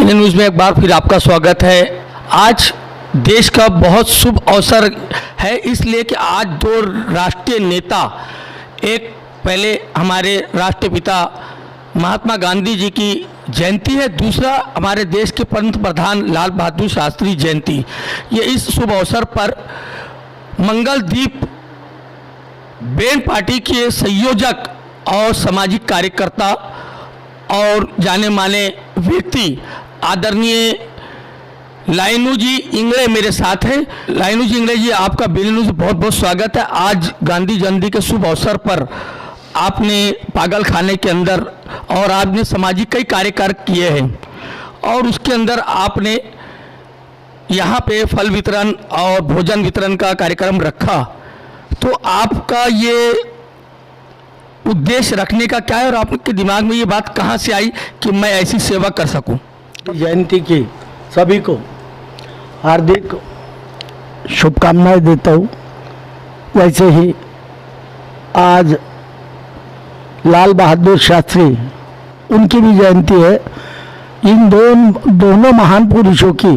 BNN news में एक बार फिर आपका स्वागत है। आज देश का बहुत शुभ अवसर है, इसलिए कि आज दो राष्ट्रीय नेता, एक पहले हमारे राष्ट्रपिता महात्मा गांधी जी की जयंती है, दूसरा हमारे देश के पंत प्रधान लाल बहादुर शास्त्री जयंती। ये इस शुभ अवसर पर मंगलदीप बैंड पार्टी के संयोजक और सामाजिक कार्यकर्ता और जाने माने व्यक्ति आदरणीय लाइनू जी इंगड़े मेरे साथ हैं। लाइनू जी इंगड़े जी, आपका BNN न्यूज़ बहुत बहुत स्वागत है। आज गांधी जयंती के शुभ अवसर पर आपने पागल खाने के अंदर और आपने सामाजिक कई कार्य किए हैं और उसके अंदर आपने यहाँ पे फल वितरण और भोजन वितरण का कार्यक्रम रखा, तो आपका ये उद्देश्य रखने का क्या है और आपके दिमाग में ये बात कहाँ से आई कि मैं ऐसी सेवा कर सकूं? जयंती की सभी को हार्दिक शुभकामनाएं देता हूँ। वैसे ही आज लाल बहादुर शास्त्री, उनकी भी जयंती है। इन दोनों महान पुरुषों की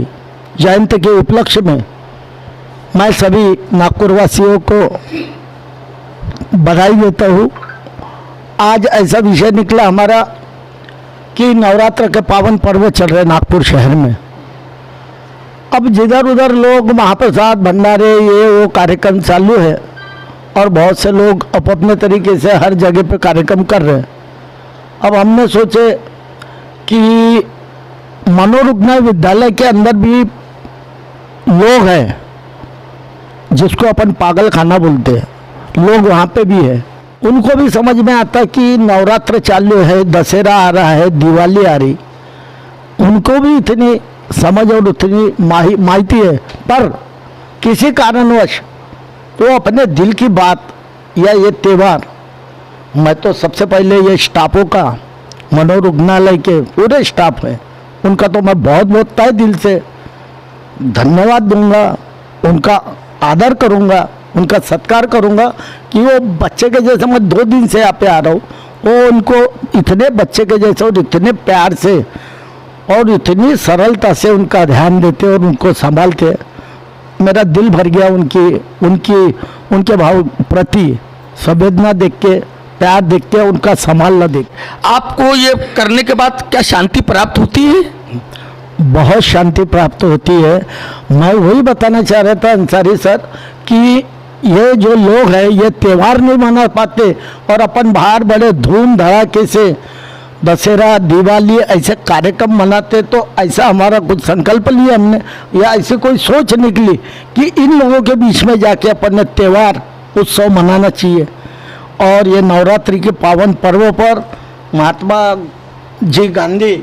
जयंती के उपलक्ष्य में मैं सभी नागपुर वासियों को बधाई देता हूँ। आज ऐसा विषय निकला हमारा कि नवरात्र के पावन पर्व चल रहे नागपुर शहर में। अब जिधर उधर लोग महाप्रसाद भंडारे ये वो कार्यक्रम चालू है और बहुत से लोग अपने तरीके से हर जगह पे कार्यक्रम कर रहे हैं। अब हमने सोचे कि मनोरुग्ण विद्यालय के अंदर भी लोग हैं जिसको अपन पागल खाना बोलते हैं, लोग वहाँ पे भी है। उनको भी समझ में आता कि नवरात्र चालू है, दशहरा आ रहा है, दिवाली आ रही, उनको भी इतनी समझ और उतनी माहिती है, पर किसी कारणवश वो अपने दिल की बात या ये त्यौहार, मैं तो सबसे पहले ये स्टाफों का, मनोरुग्णालय के पूरे स्टाफ है, उनका तो मैं बहुत बहुत तहे दिल से धन्यवाद दूंगा, उनका आदर करूंगा, उनका सत्कार करूंगा कि वो बच्चे के जैसे, मैं 2 दिन से यहाँ पे आ रहा हूँ, वो उनको इतने बच्चे के जैसे और इतने प्यार से और इतनी सरलता से उनका ध्यान देते और उनको संभालते। मेरा दिल भर गया उनके भाव प्रति संवेदना देख के, प्यार देख के, उनका संभालना देख। आपको ये करने के बाद क्या शांति प्राप्त होती है? बहुत शांति प्राप्त होती है। मैं वही बताना चाह रहा था अंसारी सर कि ये जो लोग हैं ये त्यौहार नहीं मना पाते और अपन बाहर बड़े धूम धड़ाके से दशहरा दिवाली ऐसे कार्यक्रम मनाते, तो ऐसा हमारा कुछ संकल्प लिया हमने या ऐसी कोई सोच निकली कि इन लोगों के बीच में जाके अपन ने त्यौहार उत्सव मनाना चाहिए। और ये नवरात्रि के पावन पर्वों पर महात्मा जी गांधी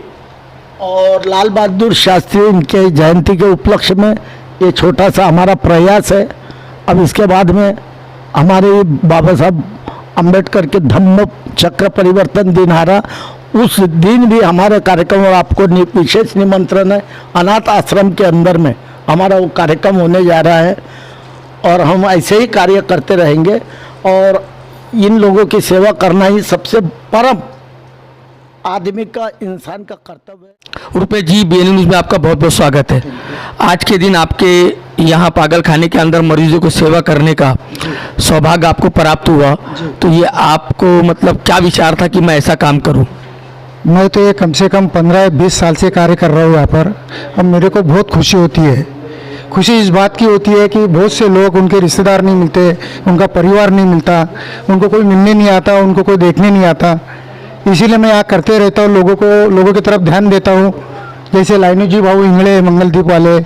और लाल बहादुर शास्त्री इनके जयंती के उपलक्ष्य में ये छोटा सा हमारा प्रयास है। अब इसके बाद में हमारे बाबा साहब अम्बेडकर के धम्म चक्र परिवर्तन दिन आ रहा, उस दिन भी हमारे कार्यक्रम, और आपको विशेष निमंत्रण है, अनाथ आश्रम के अंदर में हमारा वो कार्यक्रम होने जा रहा है और हम ऐसे ही कार्य करते रहेंगे और इन लोगों की सेवा करना ही सबसे परम आदमी का, इंसान का कर्तव्य है। रुपए जी, BNN न्यूज़ में आपका बहुत बहुत स्वागत है। आज के दिन आपके यहाँ पागल खाने के अंदर मरीजों को सेवा करने का सौभाग्य आपको प्राप्त हुआ, तो ये आपको मतलब क्या विचार था कि मैं ऐसा काम करूं? मैं तो ये कम से कम 15-20 साल से कार्य कर रहा हूँ यहाँ पर। अब मेरे को बहुत खुशी होती है। खुशी इस बात की होती है कि बहुत से लोग, उनके रिश्तेदार नहीं मिलते, उनका परिवार नहीं मिलता, उनको कोई मिलने नहीं आता, उनको कोई देखने नहीं आता। इसीलिए मैं यहाँ करते रहता हूँ, लोगों की तरफ ध्यान देता हूँ। जैसे लाइनू जी भाऊ इंगड़े मंगलदीप वाले,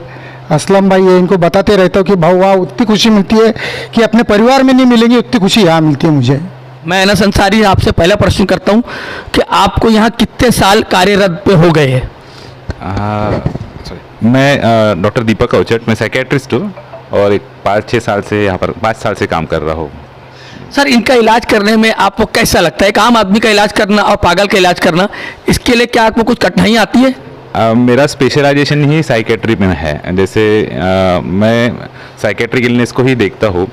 असलम भाई है, इनको बताते रहता हूँ कि भाऊ वहाँ उतनी खुशी मिलती है कि अपने परिवार में नहीं मिलेंगी उतनी खुशी यहाँ मिलती है मुझे। मैं एनएस अंसारी आपसे पहला प्रश्न करता हूँ कि आपको यहाँ कितने साल कार्यरत पे हो गए हैं? मैं डॉक्टर दीपक अवचट, मैं साइकेट्रिस्ट हूँ और 5-6 साल से यहाँ पर 5 साल से काम कर रहा हूँ। सर, इनका इलाज करने में आपको कैसा लगता है? एक आम आदमी का इलाज करना और पागल का इलाज करना, इसके लिए क्या आपको कुछ कठिनाई आती है? मेरा स्पेशलाइजेशन ही साइकेट्री में है। जैसे मैं साइकेट्रिक इलनेस को ही देखता हूँ,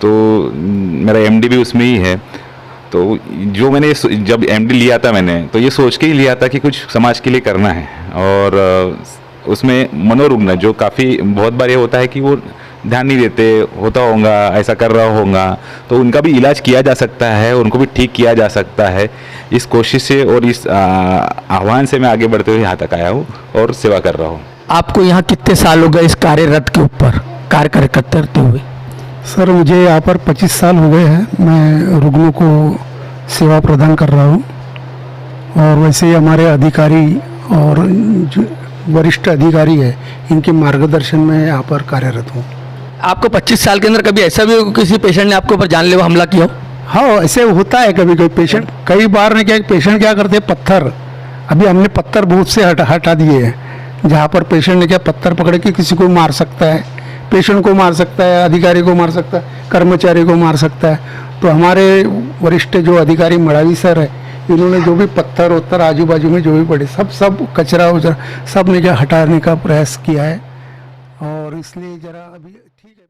तो मेरा MD भी उसमें ही है। तो जो मैंने जब एमडी लिया था मैंने, तो ये सोच के ही लिया था कि कुछ समाज के लिए करना है। और उसमें मनोरुग्ण जो काफ़ी बहुत बार ये होता है कि वो ध्यान नहीं देते, होता होगा, ऐसा कर रहा होगा, तो उनका भी इलाज किया जा सकता है, उनको भी ठीक किया जा सकता है। इस कोशिश से और इस आह्वान से मैं आगे बढ़ते हुए यहाँ तक आया हूँ और सेवा कर रहा हूँ। आपको यहाँ कितने साल हो गए इस कार्यरत के ऊपर कार्य करते हुए? सर मुझे यहाँ पर 25 साल हो गए हैं, मैं रुग्णों को सेवा प्रदान कर रहा हूँ। और वैसे ही हमारे अधिकारी और जो वरिष्ठ अधिकारी है, इनके मार्गदर्शन में यहाँ पर कार्यरत हूँ। आपको 25 साल के अंदर कभी ऐसा भी हो कि किसी पेशेंट ने आपके ऊपर जानलेवा हमला किया हो? हाँ, ऐसे होता है कभी कभी पेशेंट, कई बार ने क्या पेशेंट क्या करते हैं, पत्थर, अभी हमने पत्थर बहुत से हटा दिए हैं, जहाँ पर पेशेंट ने क्या पत्थर पकड़ के किसी को मार सकता है, पेशेंट को मार सकता है, अधिकारी को मार सकता है, कर्मचारी को मार सकता है। तो हमारे वरिष्ठ जो अधिकारी मड़ावी सर है, इन्होंने जो भी पत्थर उत्तर आजू बाजू में जो भी पड़े सब कचरा उचरा सब ने क्या हटाने का प्रयास किया है। और इसलिए जरा अभी ठीक है।